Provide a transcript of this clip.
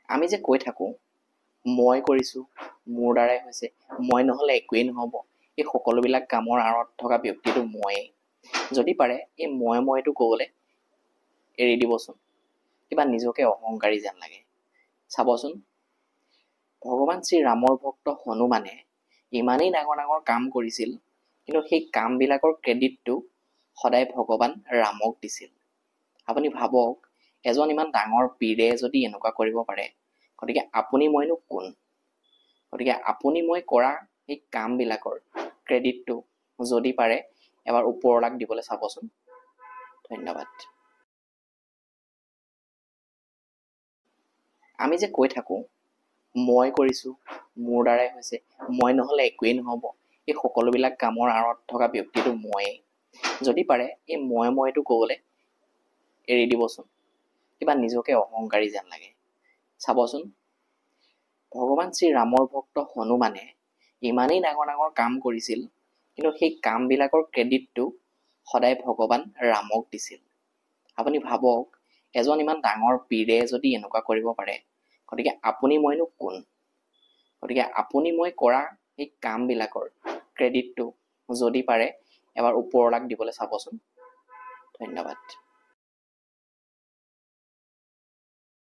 আমি যে কৈ থাকোঁ মই কৰিছোঁ, মোৰ দ্বাৰাই হৈছে, মই নহ'লে একোৱেই নহ'ব, এই সকলোবিলাক কামৰ আঁৰত থকা ব্যক্তিটো ময়েই। যদি পাৰে এই মইটো ক'বলৈ এৰি দিবচোন। কিবা নিজকে অহংকাৰী যেন লাগে। চাবচোন, ভগৱান শ্ৰীৰামৰ ভক্ত হনুমানে ইমানেই ডাঙৰ ডাঙৰ কাম কৰিছিল, কিন্তু সেই কামবিলাকৰ ক্ৰেডিটটো সদায় ভগৱান ৰামক দিছিল। আপুনি ভাবক, এজন ইমান ডাঙৰ পীৰে যদি এনেকুৱা কৰিব পাৰে, গতিকে আপুনি মইনো কোন? গতিকে আপুনি মই কৰা সেই কামবিলাকৰ ক্ৰেডিটটো যদি পাৰে এবাৰ ওপৰলাক দিবলৈ চাবচোন। ধন্যবাদ। আমি যে কৈ থাকোঁ মই কৰিছোঁ, মোৰ দ্বাৰাই হৈছে, মই নহ'লে একোৱেই নহ'ব, এই সকলোবিলাক কামৰ আঁৰত থকা ব্যক্তিটো ময়েই। যদি পাৰে এই মইটো ক'বলৈ এৰি দিবচোন। কিবা নিজকে অহংকাৰী যেন লাগে। চাবচোন, ভগৱান শ্ৰীৰামৰ ভক্ত হনুমানে ইমানেই ডাঙৰ ডাঙৰ কাম কৰিছিল, কিন্তু সেই কামবিলাকৰ ক্ৰেডিটটো সদায় ভগৱান ৰামক দিছিল। আপুনি ভাবক, এজন ইমান ডাঙৰ পীৰে যদি এনেকুৱা কৰিব পাৰে, গতিকে আপুনি মইনো কোন? গতিকে আপুনি মই কৰা সেই কামবিলাকৰ ক্ৰেডিটটো যদি পাৰে এবাৰ ওপৰলাক দিবলৈ চাবচোন। ধন্যবাদ।